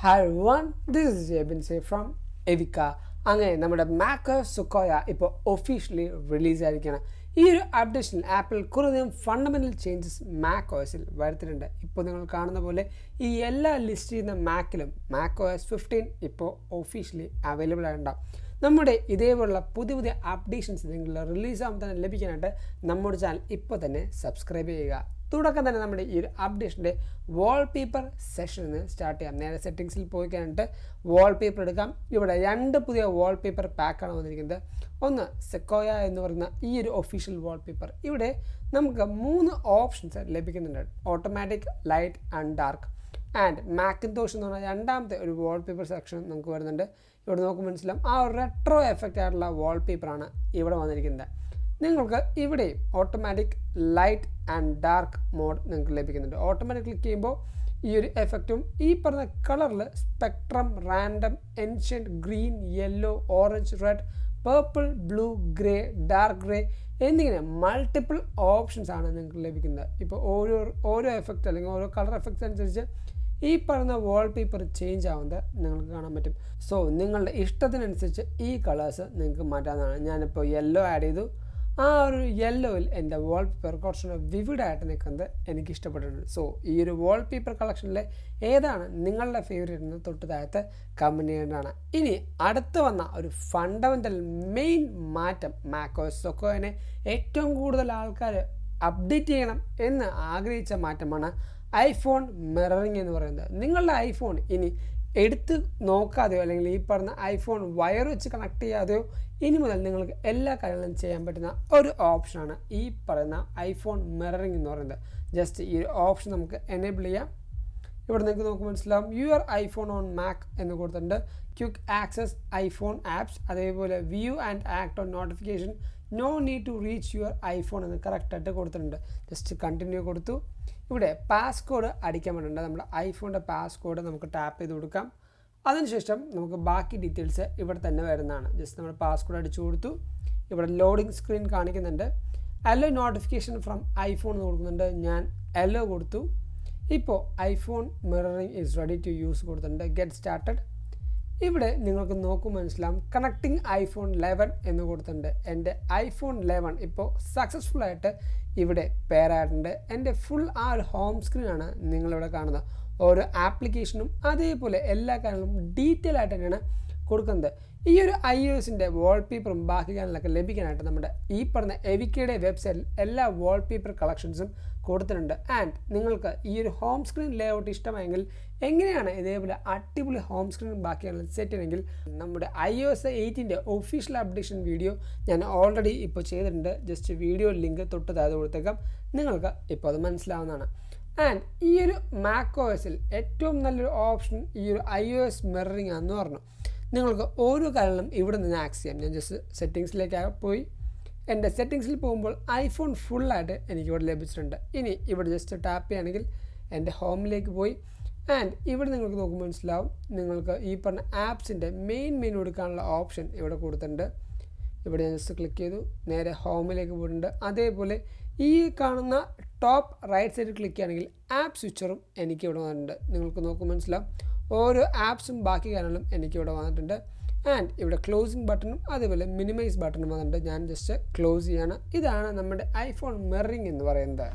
Hi everyone, this is Jebin Say from Evica. അങ്ങനെ നമ്മുടെ Mac സുക്കോയ ഇപ്പോൾ ഒഫീഷ്യലി റിലീസ് ആയിരിക്കുകയാണ്. ഈ ഒരു അപ്ഡേഷനിൽ ആപ്പിൾ കുറേയധികം ഫണ്ടമെൻ്റൽ ചേഞ്ചസ് മാക് OSൽ വരുത്തിയിട്ടുണ്ട്. ഇപ്പോൾ നിങ്ങൾ കാണുന്ന പോലെ ഈ എല്ലാ ലിസ്റ്റ് ചെയ്യുന്ന മാക്കിലും മാക് OS 15 ഇപ്പോൾ ഒഫീഷ്യലി അവൈലബിൾ ആയിട്ടുണ്ടാകും. നമ്മുടെ ഇതേപോലുള്ള പുതിയ പുതിയ അപ്ഡേഷൻസ് നിങ്ങൾ റിലീസാകുമ്പോൾ തന്നെ ലഭിക്കാനായിട്ട് നമ്മുടെ ചാനൽ ഇപ്പോൾ തന്നെ സബ്സ്ക്രൈബ് ചെയ്യുക. തുടക്കം തന്നെ നമ്മുടെ ഈ ഒരു അപ്ഡേഷൻ്റെ വാൾപേപ്പർ സെഷനിൽ നിന്ന് സ്റ്റാർട്ട് ചെയ്യാം. നേരെ സെറ്റിങ്സിൽ പോയി കഴിഞ്ഞിട്ട് വാൾപേപ്പർ എടുക്കാം. ഇവിടെ രണ്ട് പുതിയ വാൾപേപ്പർ പാക്കാണ് വന്നിരിക്കുന്നത്. ഒന്ന് സെക്കോയ എന്ന് പറയുന്ന ഈ ഒരു ഒഫീഷ്യൽ വാൾപേപ്പർ. ഇവിടെ നമുക്ക് 3 ഓപ്ഷൻസ് ലഭിക്കുന്നുണ്ട്: automatic, light and dark. And Macintosh എന്ന് പറഞ്ഞാൽ രണ്ടാമത്തെ ഒരു വാൾപേപ്പർ സെക്ഷൻ നമുക്ക് വരുന്നുണ്ട്. ഇവിടെ നമുക്ക് മനസ്സിലാവും ആ ഒരു റെട്രോ എഫക്റ്റ് ആയിട്ടുള്ള വാൾപേപ്പറാണ് ഇവിടെ വന്നിരിക്കുന്നത്. നിങ്ങൾക്ക് ഇവിടെ automatic, light and dark mode നിങ്ങൾക്ക് ലഭിക്കുന്നുണ്ട്. ഓട്ടോമാറ്റിക് ക്ലിക്ക് ചെയ്യുമ്പോൾ ഈ ഒരു എഫക്റ്റും ഈ പറഞ്ഞ കളറിൽ spectrum, random, ancient, green, yellow, orange, red, purple, blue, grey, dark grey എന്നിങ്ങനെ മൾട്ടിപ്പിൾ ഓപ്ഷൻസ് ആണ് നിങ്ങൾക്ക് ലഭിക്കുന്നത്. ഇപ്പോൾ ഓരോ എഫക്റ്റ് അല്ലെങ്കിൽ ഓരോ കളർ എഫക്ട്സ് അനുസരിച്ച് ഈ പറയുന്ന വാൾപേപ്പർ ചേഞ്ച് ആവുന്നത് നിങ്ങൾക്ക് കാണാൻ പറ്റും. സോ നിങ്ങളുടെ ഇഷ്ടത്തിനനുസരിച്ച് ഈ കളേഴ്സ് നിങ്ങൾക്ക് മാറ്റാവുന്നതാണ്. ഞാനിപ്പോൾ യെല്ലോ ആഡ് ചെയ്തു. ആ ഒരു യെല്ലോയിൽ എൻ്റെ വാൾപേപ്പർ കുറച്ചുകൂടെ വിവിഡായിട്ട് നിൽക്കുന്നത് എനിക്ക് ഇഷ്ടപ്പെട്ടിട്ടുണ്ട്. സോ ഈ ഒരു വാൾപേപ്പർ കളക്ഷനിലെ ഏതാണ് നിങ്ങളുടെ ഫേവറേറ്റ് എന്ന് തൊട്ട് താഴത്ത് കമൻറ്റ് ചെയ്യേണ്ടതാണ്. ഇനി അടുത്ത് വന്ന ഒരു ഫണ്ടമെൻ്റൽ മെയിൻ മാറ്റം മാക് OS സുക്കോയനെ ഏറ്റവും കൂടുതൽ ആൾക്കാർ അപ്ഡേറ്റ് ചെയ്യണം എന്ന് ആഗ്രഹിച്ച മാറ്റമാണ് ഐഫോൺ മിററിംഗ് എന്ന് പറയുന്നത്. നിങ്ങളുടെ ഐഫോൺ ഇനി എടുത്ത് നോക്കാതെയോ അല്ലെങ്കിൽ ഈ പറഞ്ഞ ഐഫോൺ വയർ വെച്ച് കണക്ട് ചെയ്യാതെയോ ഇനി മുതൽ നിങ്ങൾക്ക് എല്ലാ കാര്യങ്ങളും ചെയ്യാൻ പറ്റുന്ന ഒരു ഓപ്ഷനാണ് ഈ പറയുന്ന ഐഫോൺ മിററിംഗ് എന്ന് പറയുന്നത്. ജസ്റ്റ് ഈ ഒരു ഓപ്ഷൻ നമുക്ക് എനേബിൾ ചെയ്യാം. ഇവിടെ നിങ്ങൾക്ക് നോക്കുമ്പോൾ മനസ്സിലാവും യുവർ ഐഫോൺ ഓൺ മാക് എന്ന് കൊടുത്തിട്ടുണ്ട്. ക്വിക്ക് ആക്സസ് ഐഫോൺ ആപ്സ്, അതേപോലെ view and act on notification, no need to reach your iPhone എന്ന് കറക്റ്റായിട്ട് കൊടുത്തിട്ടുണ്ട്. ജസ്റ്റ് കണ്ടിന്യൂ കൊടുത്തു. ഇവിടെ പാസ്കോഡ് അടിക്കാൻ വേണ്ടിയിട്ട് നമ്മുടെ ഐഫോണിൻ്റെ പാസ്കോഡ് നമുക്ക് ടാപ്പ് ചെയ്ത് കൊടുക്കാം. അതിനുശേഷം നമുക്ക് ബാക്കി ഡീറ്റെയിൽസ് ഇവിടെ തന്നെ വരുന്നതാണ്. ജസ്റ്റ് നമ്മൾ പാസ്കോഡ് അടിച്ചു കൊടുത്തു. ഇവിടെ ലോഡിംഗ് സ്ക്രീൻ കാണിക്കുന്നുണ്ട്. അലോ നോട്ടിഫിക്കേഷൻ ഫ്രം ഐഫോൺ എന്ന് കൊടുക്കുന്നുണ്ട്. ഞാൻ അലോ കൊടുത്തു. ഇപ്പോൾ iPhone mirroring is ready to use കൊടുത്തിട്ടുണ്ട്. Get started. ഇവിടെ നിങ്ങൾക്ക് നോക്കുമ്പോൾ മനസ്സിലാവും കണക്റ്റിംഗ് ഐഫോൺ 11 എന്ന് കൊടുത്തിട്ടുണ്ട്. എൻ്റെ ഐഫോൺ 11 ഇപ്പോൾ സക്സസ്ഫുള്ളായിട്ട് ഇവിടെ പെയറായിട്ടുണ്ട്. എൻ്റെ ഫുൾ ആ ഒരു ഹോം സ്ക്രീനാണ് നിങ്ങളിവിടെ കാണുന്നത്. ഓരോ ആപ്ലിക്കേഷനും അതേപോലെ എല്ലാ കാര്യങ്ങളും ഡീറ്റെയിൽ ആയിട്ട് തന്നെയാണ് കൊടുക്കുന്നത്. ഈ ഒരു iOSൻ്റെ വാൾപേപ്പറും ബാക്കി കാര്യങ്ങളൊക്കെ ലഭിക്കാനായിട്ട് നമ്മുടെ ഈ പറഞ്ഞ എവിക്കയുടെ വെബ്സൈറ്റിൽ എല്ലാ വാൾപേപ്പർ കളക്ഷൻസും കൊടുത്തിട്ടുണ്ട്. ആൻഡ് നിങ്ങൾക്ക് ഈ ഒരു ഹോം സ്ക്രീൻ ലേഔട്ട് ഇഷ്ടമായെങ്കിൽ എങ്ങനെയാണ് ഇതേപോലെ അടിപൊളി ഹോം സ്ക്രീൻ ബാക്കിയാണ് സെറ്റ് ചെയ്യണമെങ്കിൽ നമ്മുടെ iOS 8ൻ്റെ ഒഫീഷ്യൽ അപ്ഡേഷൻ വീഡിയോ ഞാൻ ഓൾറെഡി ഇപ്പോൾ ചെയ്തിട്ടുണ്ട്. ജസ്റ്റ് വീഡിയോ ലിങ്ക് തൊട്ട് താഴെ കൊടുത്തേക്കാം. നിങ്ങൾക്ക് ഇപ്പോൾ അത് മനസ്സിലാവുന്നതാണ്. ആൻഡ് ഈ ഒരു മാക് OSൽ ഏറ്റവും നല്ലൊരു ഓപ്ഷൻ ഈ ഒരു iOS മിററിംഗ് ആണെന്ന് പറഞ്ഞു. നിങ്ങൾക്ക് ഓരോ കാര്യങ്ങളും ഇവിടെ നിന്ന് ആക്സസ് ചെയ്യാം. ഞാൻ ജസ്റ്റ് സെറ്റിങ്സിലേക്ക് പോയി എൻ്റെ സെറ്റിങ്സിൽ പോകുമ്പോൾ ഐഫോൺ ഫുള്ളായിട്ട് എനിക്കിവിടെ ലഭിച്ചിട്ടുണ്ട്. ഇനി ഇവിടെ ജസ്റ്റ് ടാപ്പ് ചെയ്യുകയാണെങ്കിൽ എൻ്റെ ഹോമിലേക്ക് പോയി. ആൻഡ് ഇവിടെ നിങ്ങൾക്ക് നോക്കുമ്പോൾ മനസ്സിലാവും നിങ്ങൾക്ക് ഈ പറഞ്ഞ ആപ്സിൻ്റെ മെയിൻ മെനു എടുക്കാനുള്ള ഓപ്ഷൻ ഇവിടെ കൊടുത്തിട്ടുണ്ട്. ഇവിടെ ഞാൻ ജസ്റ്റ് ക്ലിക്ക് ചെയ്തു, നേരെ ഹോമിലേക്ക് പോയിട്ടുണ്ട്. അതേപോലെ ഈ കാണുന്ന ടോപ്പ് റൈറ്റ് സൈഡിൽ ക്ലിക്ക് ചെയ്യുകയാണെങ്കിൽ ആപ്പ് സ്വിച്ചറും എനിക്കിവിടെ വന്നിട്ടുണ്ട്. നിങ്ങൾക്ക് നോക്കുമ്പോൾ മനസ്സിലാവും ഓരോ ആപ്സും ബാക്കി കാര്യങ്ങളും എനിക്കിവിടെ വന്നിട്ടുണ്ട്. ആൻഡ് ഇവിടെ ക്ലോസിങ് ബട്ടണും അതേപോലെ മിനിമൈസ് ബട്ടണും വന്നിട്ടുണ്ട്. ഞാൻ ജസ്റ്റ് ക്ലോസ് ചെയ്യാണ്. ഇതാണ് നമ്മുടെ ഐഫോൺ മിററിംഗ് എന്ന് പറയുന്നത്.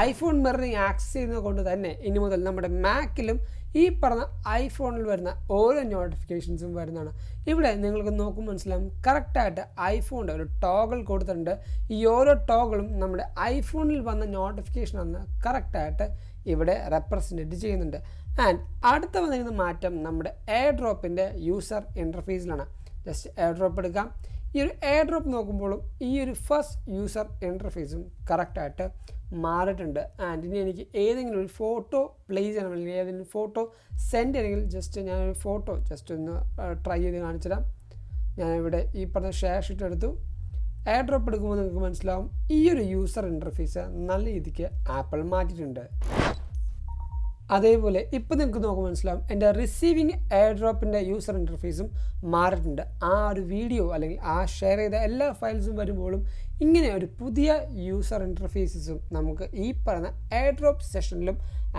ഐഫോൺ മിററിംഗ് ആക്സസ് ചെയ്യുന്നത് കൊണ്ട് തന്നെ ഇനി മുതൽ നമ്മുടെ മാക്കിലും ഈ പറഞ്ഞ ഐഫോണിൽ വരുന്ന ഓരോ നോട്ടിഫിക്കേഷൻസും വരുന്നതാണ്. ഇവിടെ നിങ്ങൾക്ക് നോക്കുമ്പോൾ മനസ്സിലാവും കറക്റ്റായിട്ട് ഐഫോണിൻ്റെ ഒരു ടോഗിൾ കൊടുത്തിട്ടുണ്ട്. ഈ ഓരോ ടോഗിളും നമ്മുടെ ഐഫോണിൽ വന്ന നോട്ടിഫിക്കേഷനാണെന്ന് കറക്റ്റായിട്ട് ഇവിടെ റെപ്രസെൻറ്റ് ചെയ്യുന്നുണ്ട്. ആൻഡ് അടുത്ത വന്നിരിക്കുന്ന മാറ്റം നമ്മുടെ എയർ ഡ്രോപ്പിൻ്റെ യൂസർ ഇൻ്റർഫേസിലാണ്. ജസ്റ്റ് എയർ ഡ്രോപ്പ് എടുക്കാം. ഈ ഒരു എയർ ഡ്രോപ്പ് നോക്കുമ്പോഴും ഈ ഒരു ഫസ്റ്റ് യൂസർ ഇൻ്റർഫേസും കറക്റ്റായിട്ട് മാറിയിട്ടുണ്ട്. ആൻഡ് ഇനി എനിക്ക് ഏതെങ്കിലും ഒരു ഫോട്ടോ പ്ലേ ചെയ്യണം അല്ലെങ്കിൽ ഏതെങ്കിലും ഫോട്ടോ സെൻഡ് ചെയ്യണമെങ്കിൽ ജസ്റ്റ് ഞാനൊരു ഫോട്ടോ ജസ്റ്റ് ഒന്ന് ട്രൈ ചെയ്ത് കാണിച്ചുതരാം. ഞാനിവിടെ ഈ പറഞ്ഞ ഷെയർ ഷീറ്റ് എടുത്തു. എയർ ഡ്രോപ്പ് എടുക്കുമ്പോൾ നിങ്ങൾക്ക് മനസ്സിലാവും ഈ ഒരു യൂസർ ഇൻ്റർഫേസ് നല്ല രീതിക്ക് ആപ്പിൾ മാറ്റിയിട്ടുണ്ട്. അതേപോലെ ഇപ്പോൾ നിങ്ങൾക്ക് നോക്കുമ്പോൾ മനസ്സിലാവും എൻ്റെ റിസീവിങ് എയർ ഡ്രോപ്പിൻ്റെ യൂസർ ഇൻ്റർഫേസും മാറിയിട്ടുണ്ട്. ആ ഒരു വീഡിയോ അല്ലെങ്കിൽ ആ ഷെയർ ചെയ്ത എല്ലാ ഫയൽസും വരുമ്പോഴും ഇങ്ങനെ ഒരു പുതിയ യൂസർ ഇൻ്റർഫേസസും നമുക്ക് ഈ പറയുന്ന എയർ ഡ്രോപ്പ് സെഷനിലും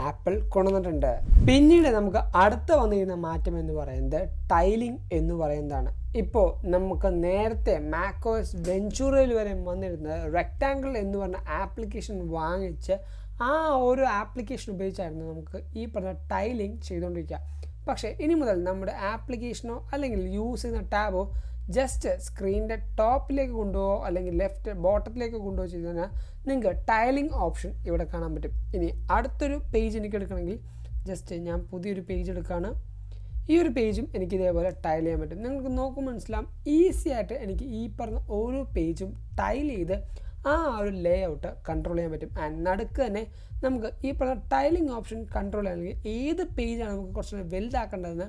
ആപ്പിൾ കൊണ്ടുവന്നിട്ടുണ്ട്. പിന്നീട് നമുക്ക് അടുത്ത വന്നിരിക്കുന്ന മാറ്റം എന്ന് പറയുന്നത് ടൈലിംഗ് എന്ന് പറയുന്നതാണ്. ഇപ്പോൾ നമുക്ക് നേരത്തെ മാക്കോസ് വെഞ്ചൂറയിൽ വരെ വന്നിരുന്നത് റെക്ടാങ്കിൾ എന്ന് പറഞ്ഞ ആപ്ലിക്കേഷൻ വാങ്ങിച്ച് ആ ഒരു ആപ്ലിക്കേഷൻ ഉപയോഗിച്ചായിരുന്നു നമുക്ക് ഈ പറഞ്ഞ ടൈലിംഗ് ചെയ്തുകൊണ്ടിരിക്കുക. പക്ഷേ ഇനി മുതൽ നമ്മുടെ ആപ്ലിക്കേഷനോ അല്ലെങ്കിൽ യൂസ് ചെയ്യുന്ന ടാബോ ജസ്റ്റ് സ്ക്രീനിൻ്റെ ടോപ്പിലേക്ക് കൊണ്ടുപോകോ അല്ലെങ്കിൽ ലെഫ്റ്റ് ബോട്ടത്തിലേക്ക് കൊണ്ടുപോകുകയോ ചെയ്ത് കഴിഞ്ഞാൽ നിങ്ങൾക്ക് ടൈലിംഗ് ഓപ്ഷൻ ഇവിടെ കാണാൻ പറ്റും. ഇനി അടുത്തൊരു പേജ് എനിക്ക് എടുക്കണമെങ്കിൽ ജസ്റ്റ് ഞാൻ പുതിയൊരു പേജ് എടുക്കുകയാണ്. ഈ ഒരു പേജും എനിക്ക് ഇതേപോലെ ടൈൽ ചെയ്യാൻ പറ്റും. നിങ്ങൾക്ക് നോക്കുമ്പോൾ മനസ്സിലാവും ഈസി ആയിട്ട് എനിക്ക് ഈ പറഞ്ഞ ഓരോ പേജും ടൈൽ ചെയ്ത് ആ ഒരു ലേ ഔട്ട് കൺട്രോൾ ചെയ്യാൻ പറ്റും. ആൻഡ് നടുക്ക് തന്നെ നമുക്ക് ഈ പറഞ്ഞ ടൈലിംഗ് ഓപ്ഷൻ കൺട്രോൾ ചെയ്യണമെങ്കിൽ ഏത് പേജാണ് നമുക്ക് കുറച്ചുകൂടി വലുതാക്കേണ്ടതെന്ന്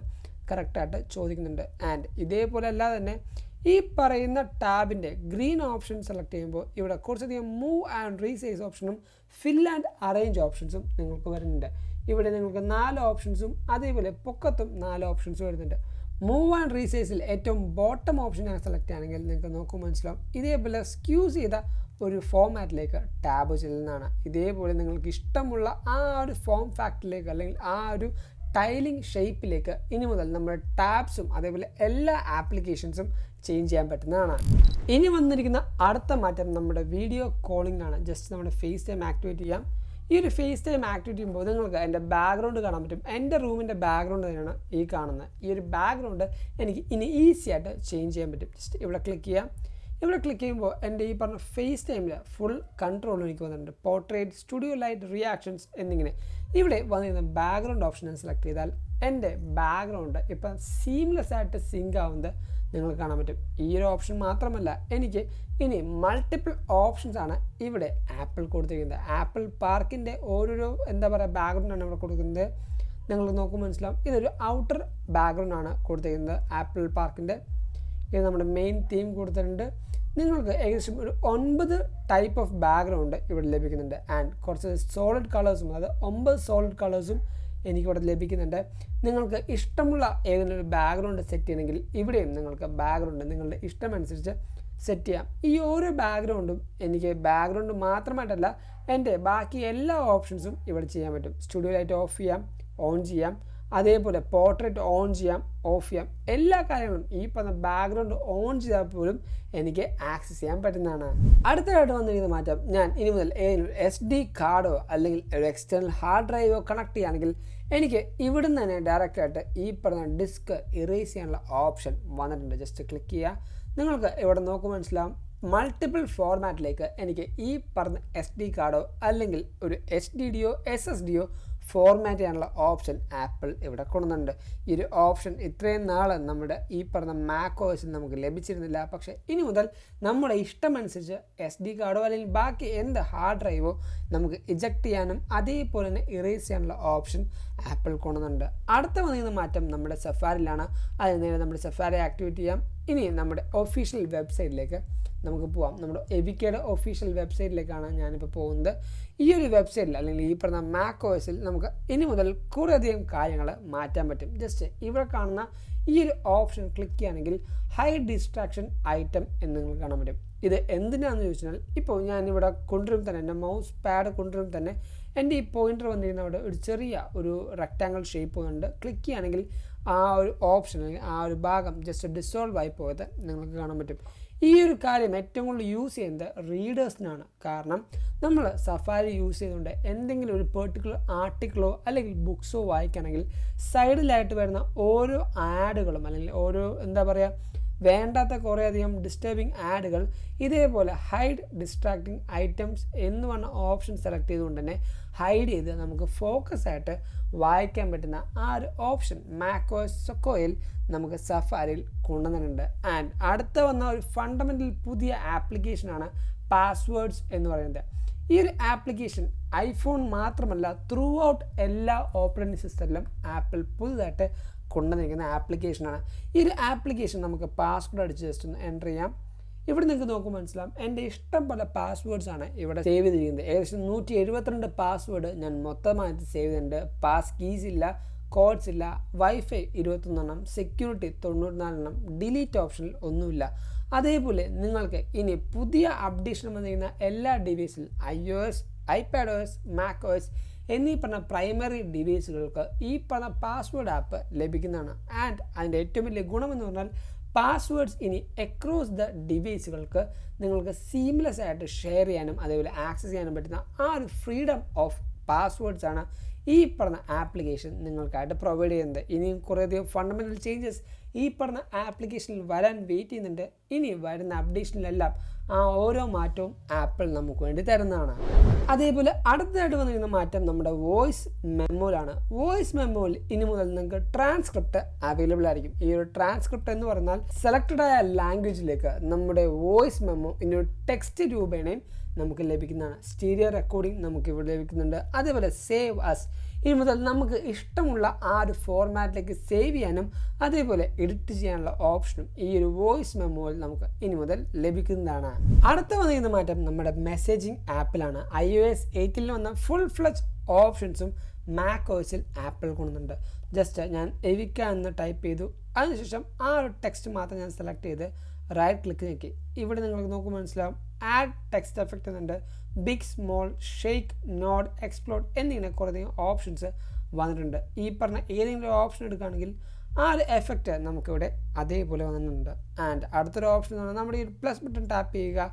കറക്റ്റായിട്ട് ചോദിക്കുന്നുണ്ട്. ആൻഡ് ഇതേപോലെ അല്ലാതെ തന്നെ ഈ പറയുന്ന ടാബിൻ്റെ ഗ്രീൻ ഓപ്ഷൻ സെലക്ട് ചെയ്യുമ്പോൾ ഇവിടെ കുറച്ചധികം മൂവ് ആൻഡ് റീസൈസ് ഓപ്ഷനും ഫിൽ ആൻഡ് അറേഞ്ച് ഓപ്ഷൻസും നിങ്ങൾക്ക് വരുന്നുണ്ട്. ഇവിടെ നിങ്ങൾക്ക് 4 ഓപ്ഷൻസും അതേപോലെ പൊക്കത്തും 4 ഓപ്ഷൻസും വരുന്നുണ്ട്. മൂവ് ആൻഡ് റീസൈസിൽ ഏറ്റവും ബോട്ടം ഓപ്ഷൻ ഞാൻ സെലക്ട് ചെയ്യുകയാണെങ്കിൽ നിങ്ങൾക്ക് നോക്കുമ്പോൾ മനസ്സിലാവും ഇതേപോലെ സ്ക്യൂസ് ചെയ്ത ഒരു ഫോമാറ്റിലേക്ക് ടാബ് ചെല്ലുന്നതാണ്. ഇതേപോലെ നിങ്ങൾക്ക് ഇഷ്ടമുള്ള ആ ഒരു ഫോം ഫാക്ടറിലേക്ക് അല്ലെങ്കിൽ ആ ഒരു ടൈലിംഗ് ഷേപ്പിലേക്ക് ഇനി മുതൽ നമ്മുടെ ടാബ്സും അതേപോലെ എല്ലാ ആപ്ലിക്കേഷൻസും ചേഞ്ച് ചെയ്യാൻ പറ്റുന്നതാണ്. ഇനി വന്നിരിക്കുന്ന അടുത്ത മാറ്റം നമ്മുടെ വീഡിയോ കോളിംഗ് ആണ്. ജസ്റ്റ് നമ്മുടെ ഫേസ് ടൈം ആക്ടിവേറ്റ് ചെയ്യാം. ഈ ഒരു ഫേസ് ടൈം ആക്ടിവേറ്റ് ചെയ്യുമ്പോൾ നിങ്ങൾക്ക് എൻ്റെ ബാക്ക്ഗ്രൗണ്ട് കാണാൻ പറ്റും. എൻ്റെ റൂമിൻ്റെ ബാക്ക്ഗ്രൗണ്ട് തന്നെയാണ് ഈ കാണുന്നത്. ഈ ഒരു ബാക്ക്ഗ്രൗണ്ട് എനിക്ക് ഇനി ഈസി ആയിട്ട് ചേഞ്ച് ചെയ്യാൻ പറ്റും. ജസ്റ്റ് ഇവിടെ ക്ലിക്ക് ചെയ്യാം. ഇവിടെ ക്ലിക്ക് ചെയ്യുമ്പോൾ എൻ്റെ ഈ പറഞ്ഞ ഫേസ് ടൈമിൽ ഫുൾ കൺട്രോൾ എനിക്ക് വന്നിട്ടുണ്ട്. പോർട്രേറ്റ്, സ്റ്റുഡിയോ ലൈറ്റ്, റിയാക്ഷൻസ് എന്നിങ്ങനെ ഇവിടെ വന്നിരുന്ന ബാക്ക്ഗ്രൗണ്ട് ഓപ്ഷൻ ഞാൻ സെലക്ട് ചെയ്താൽ എൻ്റെ ബാക്ക്ഗ്രൗണ്ട് ഇപ്പം സീംലെസ് ആയിട്ട് സിങ്ക് ആവുന്നത് നിങ്ങൾക്ക് കാണാൻ പറ്റും. ഈ ഒരു ഓപ്ഷൻ മാത്രമല്ല, എനിക്ക് ഇനി മൾട്ടിപ്പിൾ ഓപ്ഷൻസ് ആണ് ഇവിടെ ആപ്പിൾ കൊടുത്തിരിക്കുന്നത്. ആപ്പിൾ പാർക്കിൻ്റെ ഓരോരോ ബാക്ക്ഗ്രൗണ്ടാണ് ഇവിടെ കൊടുക്കുന്നത്. നിങ്ങൾ നോക്കുമ്പോൾ മനസ്സിലാവും ഇതൊരു ഔട്ടർ ബാക്ക്ഗ്രൗണ്ട് ആണ് കൊടുത്തിരിക്കുന്നത് ആപ്പിൾ പാർക്കിൻ്റെ. ഇത് നമ്മുടെ മെയിൻ തീം കൊടുത്തിട്ടുണ്ട്. നിങ്ങൾക്ക് ഏകദേശം ഒരു 9 ടൈപ്പ് ഓഫ് ബാക്ക്ഗ്രൗണ്ട് ഇവിടെ ലഭിക്കുന്നുണ്ട്. ആൻഡ് കുറച്ച് സോളിഡ് കളേഴ്സും, അത് 9 സോളിഡ് കളേഴ്സും എനിക്കിവിടെ ലഭിക്കുന്നുണ്ട്. നിങ്ങൾക്ക് ഇഷ്ടമുള്ള ഏതെങ്കിലും ഒരു ബാക്ക്ഗ്രൗണ്ട് സെറ്റ് ചെയ്യണമെങ്കിൽ ഇവിടെയും നിങ്ങൾക്ക് ബാക്ക്ഗ്രൗണ്ട് നിങ്ങളുടെ ഇഷ്ടമനുസരിച്ച് സെറ്റ് ചെയ്യാം. ഈ ഓരോ ബാക്ക്ഗ്രൗണ്ടും എനിക്ക് ബാക്ക്ഗ്രൗണ്ട് മാത്രമായിട്ടല്ല എൻ്റെ ബാക്കി എല്ലാ ഓപ്ഷൻസും ഇവിടെ ചെയ്യാൻ പറ്റും. സ്റ്റുഡിയോ ലൈറ്റ് ഓഫ് ചെയ്യാം, ഓൺ ചെയ്യാം, അതേപോലെ പോർട്രേറ്റ് ഓൺ ചെയ്യാം, ഓഫ് ചെയ്യാം. എല്ലാ കാര്യങ്ങളും ഈ പറഞ്ഞ ബാക്ക്ഗ്രൗണ്ട് ഓൺ ചെയ്താൽ പോലും എനിക്ക് ആക്സസ് ചെയ്യാൻ പറ്റുന്നതാണ്. അടുത്തതായിട്ട് വന്നിരിക്കുന്ന മാറ്റം, ഞാൻ ഇനി മുതൽ ഏതെങ്കിലും SD കാർഡോ അല്ലെങ്കിൽ ഒരു എക്സ്റ്റേണൽ ഹാർഡ് ഡ്രൈവോ കണക്ട് ചെയ്യുകയാണെങ്കിൽ എനിക്ക് ഇവിടുന്ന് തന്നെ ഡയറക്റ്റായിട്ട് ഈ പറഞ്ഞ ഡിസ്ക് ഇറേസ് ചെയ്യാനുള്ള ഓപ്ഷൻ വന്നിട്ടുണ്ട്. ജസ്റ്റ് ക്ലിക്ക് ചെയ്യുക. നിങ്ങൾക്ക് ഇവിടെ നോക്കുമ്പോൾ മനസ്സിലാവും മൾട്ടിപ്പിൾ ഫോർമാറ്റിലേക്ക് എനിക്ക് ഈ പറഞ്ഞ SD കാർഡോ അല്ലെങ്കിൽ ഒരു HDDയോ SSDയോ ഫോർമാറ്റ് ചെയ്യാനുള്ള ഓപ്ഷൻ ആപ്പിൾ ഇവിടെ കൊണ്ടുവന്നിട്ടുണ്ട്. ഈ ഒരു ഓപ്ഷൻ ഇത്രയും നാൾ നമ്മുടെ ഈ പറഞ്ഞ മാക്കോസിൽ നമുക്ക് ലഭിച്ചിരുന്നില്ല. പക്ഷേ ഇനി മുതൽ നമ്മുടെ ഇഷ്ടമനുസരിച്ച് SD കാർഡോ അല്ലെങ്കിൽ ബാക്കി എന്ത് ഹാർഡ് ഡ്രൈവോ നമുക്ക് ഇജക്റ്റ് ചെയ്യാനും അതേപോലെ തന്നെ ഇറേസ് ചെയ്യാനുള്ള ഓപ്ഷൻ ആപ്പിൾ കൊണ്ടുവന്നിട്ടുണ്ട്. അടുത്ത വന്നിരുന്ന മാറ്റം നമ്മുടെ സഫാരിയിലാണ്. അതിന് നേരെ നമ്മുടെ സഫാരി ആക്ടിവേറ്റ് ചെയ്യാം. ഇനി നമ്മുടെ ഒഫീഷ്യൽ വെബ്സൈറ്റിലേക്ക് നമുക്ക് പോവാം. നമ്മുടെ എവിക്കയുടെ ഒഫീഷ്യൽ വെബ്സൈറ്റിലേക്കാണ് ഞാനിപ്പോൾ പോകുന്നത്. ഈ ഒരു വെബ്സൈറ്റിൽ അല്ലെങ്കിൽ ഈ പറഞ്ഞ മാക്കോസിൽ നമുക്ക് ഇനി മുതൽ കുറേയധികം കാര്യങ്ങൾ മാറ്റാൻ പറ്റും. ജസ്റ്റ് ഇവിടെ കാണുന്ന ഈ ഒരു ഓപ്ഷൻ ക്ലിക്ക് ചെയ്യുകയാണെങ്കിൽ ഹൈഡ് ഡിസ്ട്രാക്ഷൻ ഐറ്റം എന്ന് നിങ്ങൾക്ക് കാണാൻ പറ്റും. ഇത് എന്തിനാണെന്ന് ചോദിച്ചാൽ ഇപ്പോൾ ഞാനിവിടെ കൊണ്ടുവരും തന്നെ എൻ്റെ മൗസ് പാഡ് കൊണ്ടുവരും തന്നെ എൻ്റെ ഈ പോയിൻ്റർ വന്നിരുന്ന അവിടെ ഒരു ചെറിയ ഒരു റെക്റ്റാങ്കിൾ ഷേപ്പ് ഉണ്ട്. ക്ലിക്ക് ചെയ്യുകയാണെങ്കിൽ ആ ഒരു ഓപ്ഷൻ അല്ലെങ്കിൽ ആ ഒരു ഭാഗം ജസ്റ്റ് ഡിസോൾവ് ആയി പോയത് നിങ്ങൾക്ക് കാണാൻ പറ്റും. ഈ ഒരു കാര്യം ഏറ്റവും കൂടുതൽ യൂസ് ചെയ്യുന്നത് റീഡേഴ്സിനാണ്. കാരണം നമ്മൾ സഫാരി യൂസ് ചെയ്തുകൊണ്ട് എന്തെങ്കിലും ഒരു പെർട്ടിക്കുലർ ആർട്ടിക്കിളോ അല്ലെങ്കിൽ ബുക്സോ വായിക്കുകയാണെങ്കിൽ സൈഡിലായിട്ട് വരുന്ന ഓരോ ആഡുകളും അല്ലെങ്കിൽ ഓരോ വേണ്ടാത്ത കുറേയധികം ഡിസ്റ്റർബിങ് ആഡുകൾ ഇതേപോലെ ഹൈഡ് ഡിസ്ട്രാക്റ്റിംഗ് ഐറ്റംസ് എന്ന് പറഞ്ഞ ഓപ്ഷൻ സെലക്ട് ചെയ്തുകൊണ്ട് തന്നെ ഹൈഡ് ചെയ്ത് നമുക്ക് ഫോക്കസ് ആയിട്ട് വായിക്കാൻ പറ്റുന്ന ആ ഒരു ഓപ്ഷൻ മാക്കോസ് സൊക്കോയിൽ നമുക്ക് സഫാരിയിൽ കൊണ്ടുവന്നിട്ടുണ്ട്. ആൻഡ് അടുത്ത വന്ന ഒരു ഫണ്ടമെൻ്റൽ പുതിയ ആപ്ലിക്കേഷനാണ് പാസ്വേഡ്സ് എന്ന് പറയുന്നത്. ഈ ഒരു ആപ്ലിക്കേഷൻ ഐഫോൺ മാത്രമല്ല ത്രൂ ഔട്ട് എല്ലാ ഓപ്പറേറ്റിംഗ് സിസ്റ്റത്തിലും ആപ്പിൾ പുതുതായിട്ട് കൊണ്ടുവന്നിരിക്കുന്ന ആപ്ലിക്കേഷനാണ്. ഈ ഒരു ആപ്ലിക്കേഷൻ നമുക്ക് പാസ്വേഡ് അടിച്ച് ജസ്റ്റ് ഒന്ന് എൻ്റർ ചെയ്യാം. ഇവിടെ നിങ്ങൾക്ക് നോക്കുമ്പോൾ മനസ്സിലാവും എൻ്റെ ഇഷ്ടം പോലെ പാസ്വേഡ്സാണ് ഇവിടെ സേവ് ചെയ്തിരിക്കുന്നത്. ഏകദേശം 172 പാസ്വേഡ് ഞാൻ മൊത്തമായിട്ട് സേവ് ചെയ്തിട്ടുണ്ട്. പാസ് കീസ് ഇല്ല, കോഡ്സ് ഇല്ല, വൈഫൈ 21 സെക്യൂരിറ്റി 94 ഡിലീറ്റ് ഓപ്ഷനിൽ ഒന്നുമില്ല. അതേപോലെ നിങ്ങൾക്ക് ഇനി പുതിയ അപ്ഡേഷൻ വന്നിരിക്കുന്ന എല്ലാ ഡിവൈസിൽ iOS, iPadOS, macOS എന്നീ പറഞ്ഞ പ്രൈമറി ഡിവൈസുകൾക്ക് ഈ പറഞ്ഞ പാസ്വേഡ് ആപ്പ് ലഭിക്കുന്നതാണ്. ആൻഡ് അതിൻ്റെ ഏറ്റവും വലിയ ഗുണമെന്ന് പറഞ്ഞാൽ പാസ്വേഡ്സ് ഇനി അക്രോസ് ദ ഡിവൈസുകൾക്ക് നിങ്ങൾക്ക് സീംലെസ് ആയിട്ട് ഷെയർ ചെയ്യാനും അതേപോലെ ആക്സസ് ചെയ്യാനും പറ്റുന്ന ആ ഒരു ഫ്രീഡം ഓഫ് പാസ്വേഡ്സ് ആണ് ഈ പറഞ്ഞ ആപ്ലിക്കേഷൻ നിങ്ങൾക്കായിട്ട് പ്രൊവൈഡ് ചെയ്യുന്നത്. ഇനിയും കുറേയധികം ഫണ്ടമെൻ്റൽ ചേഞ്ചസ് ഈ പറഞ്ഞ ആപ്ലിക്കേഷനിൽ വരാൻ വെയിറ്റ് ചെയ്യുന്നുണ്ട്. ഇനി വരുന്ന അപ്ഡേഷനിലെല്ലാം ആ ഓരോ മാറ്റവും ആപ്പിൾ നമുക്ക് വേണ്ടി തരുന്നതാണ്. അതേപോലെ അടുത്തതായിട്ട് വന്നിരിക്കുന്ന മാറ്റം നമ്മുടെ വോയിസ് മെമ്മോയിലാണ്. വോയിസ് മെമ്മോയിൽ ഇനി മുതൽ നിങ്ങൾക്ക് ട്രാൻസ്ക്രിപ്റ്റ് അവൈലബിൾ ആയിരിക്കും. ഈ ഒരു ട്രാൻസ്ക്രിപ്റ്റ് എന്ന് പറഞ്ഞാൽ സെലക്റ്റഡ് ആയ ലാംഗ്വേജിലേക്ക് നമ്മുടെ വോയിസ് മെമ്മോ ഇനി ഒരു ടെക്സ്റ്റ് രൂപേണയും നമുക്ക് ലഭിക്കുന്നതാണ്. സ്റ്റീരിയോ റെക്കോർഡിംഗ് നമുക്ക് ഇവിടെ ലഭിക്കുന്നുണ്ട്. അതേപോലെ സേവ് അസ് ഇനി മുതൽ നമുക്ക് ഇഷ്ടമുള്ള ആ ഒരു ഫോർമാറ്റിലേക്ക് സേവ് ചെയ്യാനും അതേപോലെ എഡിറ്റ് ചെയ്യാനുള്ള ഓപ്ഷനും ഈ ഒരു വോയിസ് മെമ്മോയിൽ നമുക്ക് ഇനി മുതൽ ലഭിക്കുന്നതാണ്. അടുത്ത വന്നിരിക്കുന്ന മാറ്റം നമ്മുടെ മെസ്സേജിങ് ആപ്പിലാണ്. iOS 8 വന്ന ഫുൾ ഫ്ലെജ് ഓപ്ഷൻസും macOS ആപ്പിൾ കൊണ്ടുവന്നുണ്ട്. ജസ്റ്റ് ഞാൻ എവിക്ക എന്ന് ടൈപ്പ് ചെയ്തു, അതിനുശേഷം ആ ഒരു ടെക്സ്റ്റ് മാത്രം ഞാൻ സെലക്ട് ചെയ്ത് റൈറ്റ് ക്ലിക്ക് ഞെക്കി. ഇവിടെ നിങ്ങൾക്ക് നോക്കുമ്പോൾ മനസ്സിലാവും ആഡ് ടെക്സ്റ്റ് എഫക്റ്റ് എന്നുണ്ട്. Big, small, shake, nod, explode എന്നിങ്ങനെ കുറേ ഓപ്ഷൻസ് വന്നിട്ടുണ്ട്. ഈ പറഞ്ഞ ഏതെങ്കിലും ഒരു ഓപ്ഷൻ എടുക്കുകയാണെങ്കിൽ ആ ഒരു എഫക്റ്റ് നമുക്കിവിടെ അതേപോലെ വന്നിട്ടുണ്ട്. ആൻഡ് അടുത്തൊരു ഓപ്ഷൻ എന്ന് പറഞ്ഞാൽ നമ്മുടെ ഈ പ്ലസ് ബട്ടൺ ടാപ്പ് ചെയ്യുക,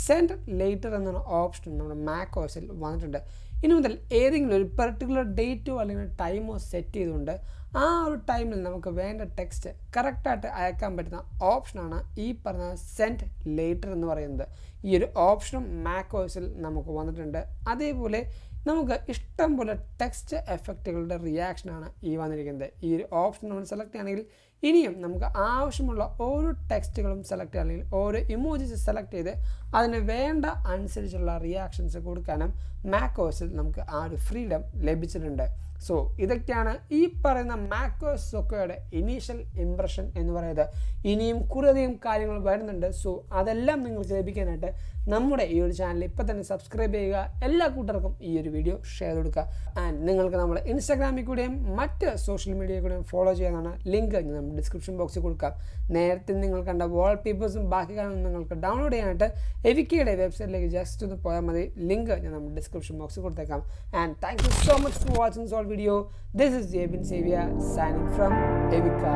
സെൻഡ് ലേറ്റർ എന്ന ഓപ്ഷൻ നമ്മുടെ macOS വന്നിട്ടുണ്ട്. ഇനി മുതൽ ഏതെങ്കിലും ഒരു പെർട്ടിക്കുലർ ഡേറ്റോ അല്ലെങ്കിൽ ടൈമോ സെറ്റ് ചെയ്തുകൊണ്ട് ആ ഒരു ടൈമിൽ നമുക്ക് വേണ്ട ടെക്സ്റ്റ് കറക്റ്റായിട്ട് അയക്കാൻ പറ്റുന്ന ഓപ്ഷനാണ് ഈ പറഞ്ഞ സെൻഡ് ലേറ്റർ എന്ന് പറയുന്നത്. ഈ ഒരു ഓപ്ഷനും macOS നമുക്ക് വന്നിട്ടുണ്ട്. അതേപോലെ നമുക്ക് ഇഷ്ടം പോലെ ടെക്സ്റ്റ് എഫക്റ്റുകളുടെ റിയാക്ഷനാണ് ഈ വന്നിരിക്കുന്നത്. ഈ ഒരു ഓപ്ഷൻ നമ്മൾ സെലക്ട് ചെയ്യുകയാണെങ്കിൽ ഇനിയും നമുക്ക് ആവശ്യമുള്ള ഓരോ ടെക്സ്റ്റുകളും സെലക്ട് ചെയ്യുക അല്ലെങ്കിൽ ഓരോ ഇമോജീസ് സെലക്ട് ചെയ്ത് അതിന് വേണ്ട അനുസരിച്ചുള്ള റിയാക്ഷൻസ് കൊടുക്കാനും macOS നമുക്ക് ആ ഒരു ഫ്രീഡം ലഭിച്ചിട്ടുണ്ട്. സോ ഇതൊക്കെയാണ് ഈ പറയുന്ന macOS സൊക്കോയുടെ ഇനീഷ്യൽ ഇംപ്രഷൻ എന്ന് പറയുന്നത്. ഇനിയും കുറേയധികം കാര്യങ്ങൾ വരുന്നുണ്ട്. സോ അതെല്ലാം നിങ്ങൾക്ക് ലഭിക്കാനായിട്ട് നമ്മുടെ ഈ ഒരു ചാനൽ ഇപ്പോൾ തന്നെ സബ്സ്ക്രൈബ് ചെയ്യുക. എല്ലാ കൂട്ടർക്കും ഈ ഒരു വീഡിയോ ഷെയർ കൊടുക്കുക. ആൻഡ് നിങ്ങൾക്ക് നമ്മുടെ ഇൻസ്റ്റാഗ്രാമിൽ കൂടെയും മറ്റ് സോഷ്യൽ മീഡിയയിൽ കൂടെയും ഫോളോ ചെയ്യാനാണ്. ലിങ്ക് ഞാൻ നമ്മുടെ ഡിസ്ക്രിപ്ഷൻ ബോക്സിൽ കൊടുക്കാം. നേരത്തെ നിങ്ങൾ കണ്ട വാൾപേപ്പേഴ്സും ബാക്കി കാര്യങ്ങളും നിങ്ങൾക്ക് ഡൗൺലോഡ് ചെയ്യാനായിട്ട് എവിക്കയുടെ വെബ്സൈറ്റിലേക്ക് ജസ്റ്റ് ഒന്ന് പോയാൽ മതി. ലിങ്ക് ഞാൻ നമ്മുടെ ഡിസ്ക്രിപ്ഷൻ ബോക്സിൽ കൊടുത്തേക്കാം. And thank you so much for watching this video. This is Jabin Xavier signing from Evica.